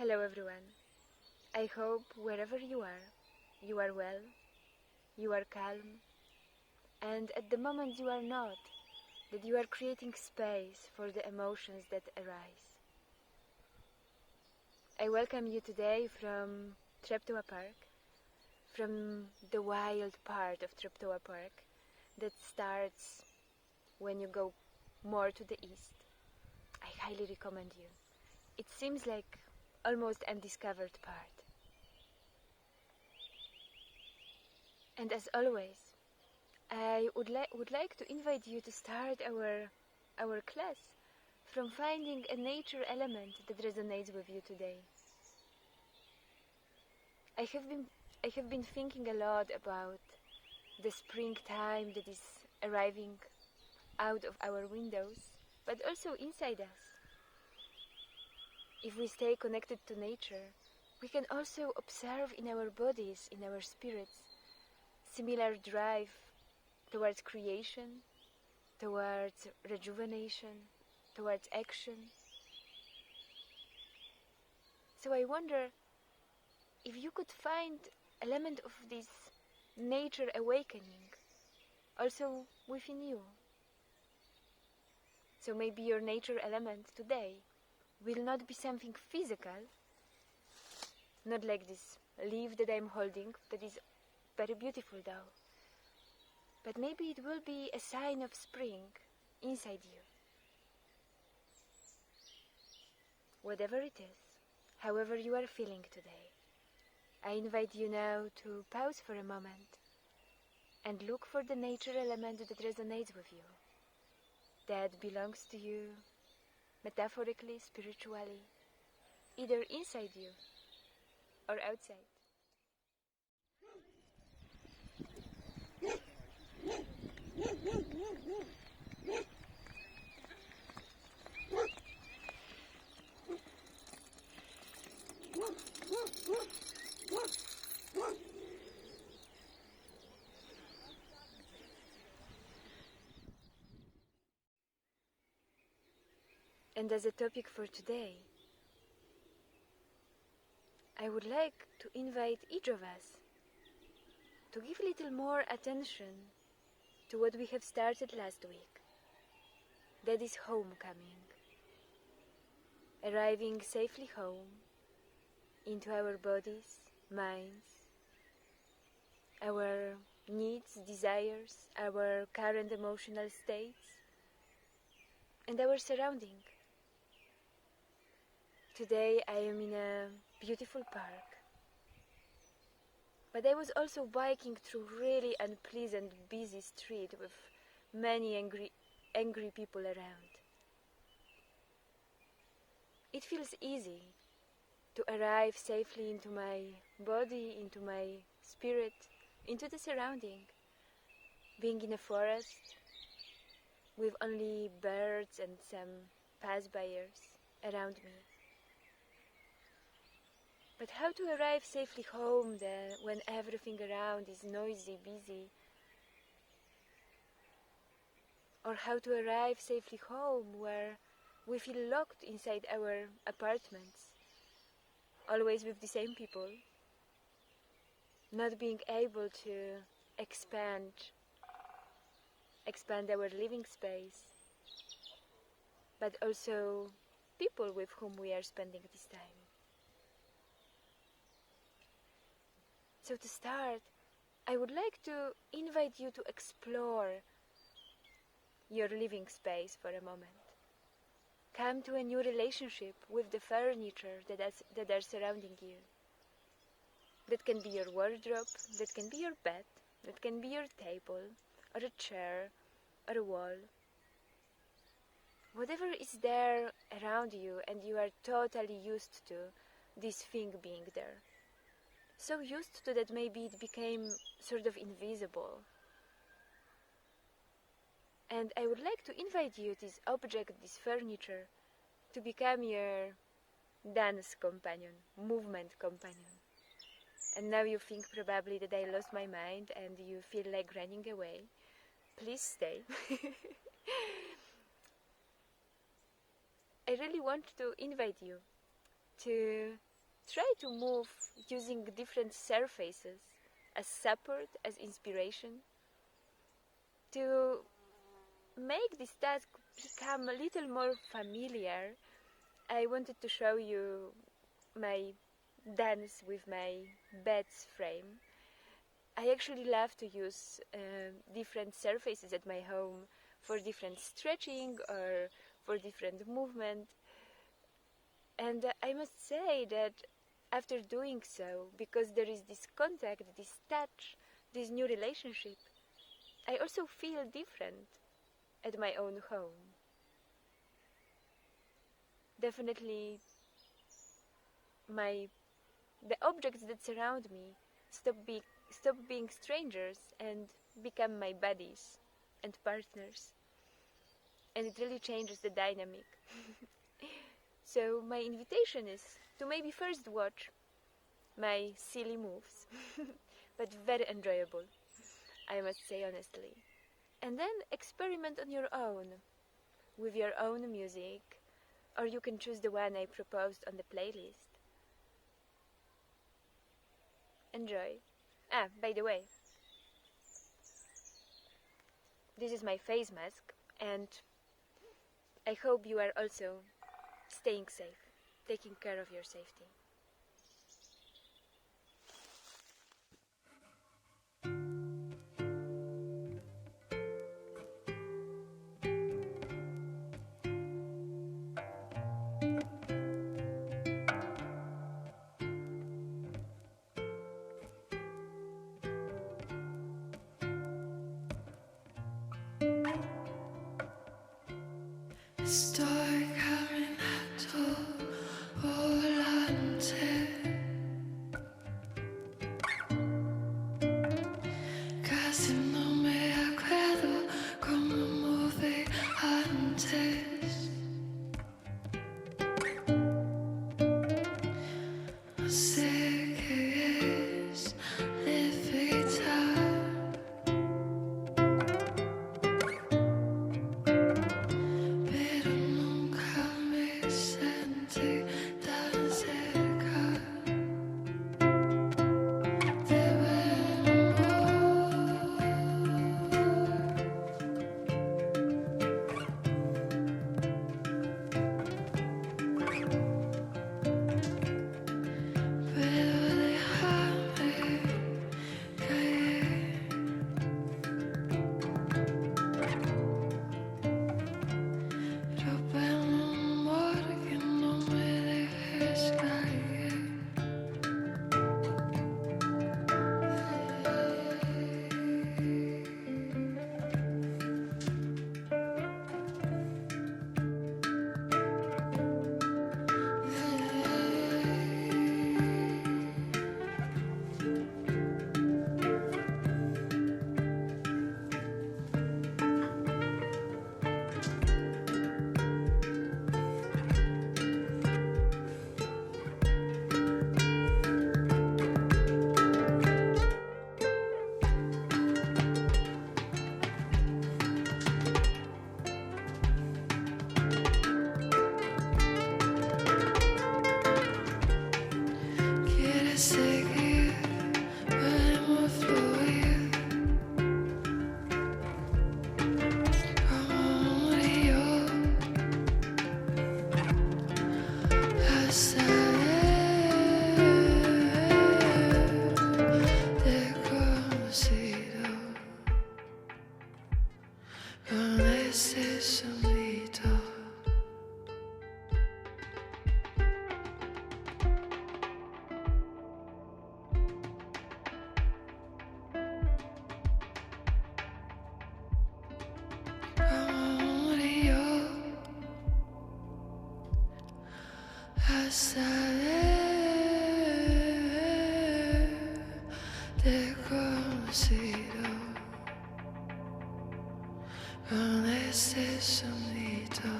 Hello everyone. I hope wherever you are well, you are calm, and at the moment you are not, that you are creating space for the emotions that arise. I welcome you today from Treptow Park, from the wild part of Treptow Park that starts when you go more to the east. I highly recommend you. It seems like almost undiscovered part. And as always, I would like to invite you to start our class from finding a nature element that resonates with you today. I have been thinking a lot about the springtime that is arriving out of our windows, but also inside us. If we stay connected to nature, we can also observe in our bodies, in our spirits, similar drive towards creation, towards rejuvenation, towards action. So I wonder if you could find an element of this nature awakening also within you. So maybe your nature element today will not be something physical, not like this leaf that I'm holding, that is very beautiful though, but maybe it will be a sign of spring inside you. Whatever it is, however you are feeling today, I invite you now to pause for a moment and look for the nature element that resonates with you, that belongs to you, metaphorically, spiritually, either inside you or outside. And as a topic for today, I would like to invite each of us to give a little more attention to what we have started last week. That is homecoming. Arriving safely home into our bodies, minds, our needs, desires, our current emotional states, and our surrounding. Today I am in a beautiful park, but I was also biking through really unpleasant, busy street with many angry people around. It feels easy to arrive safely into my body, into my spirit, into the surrounding, being in a forest with only birds and some passbyers around me. But how to arrive safely home then when everything around is noisy, busy? Or how to arrive safely home where we feel locked inside our apartments, always with the same people, not being able to expand our living space, but also people with whom we are spending this time. So to start, I would like to invite you to explore your living space for a moment. Come to a new relationship with the furniture that are surrounding you. That can be your wardrobe, that can be your bed, that can be your table, or a chair, or a wall. Whatever is there around you and you are totally used to this thing being there. So used to that maybe it became sort of invisible. And I would like to invite you, this object, this furniture, to become your dance companion, movement companion. And now you think probably that I lost my mind and you feel like running away. Please stay. I really want to invite you to try to move using different surfaces as support, as inspiration, to make this task become a little more familiar. I wanted to show you my dance with my bed's frame. I actually love to use different surfaces at my home for different stretching or for different movement. And I must say that after doing so, because there is this contact, this touch, this new relationship, I also feel different at my own home. Definitely the objects that surround me stop being strangers and become my buddies and partners. And it really changes the dynamic. So my invitation is to maybe first watch my silly moves, but very enjoyable, I must say honestly. And then experiment on your own, with your own music, or you can choose the one I proposed on the playlist. Enjoy. Ah, by the way, this is my face mask, and I hope you are also staying safe, taking care of your safety. Estoy caminando volante, casi no me acuerdo cómo moví antes. No sé qué es levitar, pero nunca me sentí tan cerca de buen amor. Pero déjame caer, roba un amor que no me dejes caer. Quieres seguir, podemos fluir como un río hasta haberte conocido con ese sonido. Como un río hasta haberte conocido con ese sonido.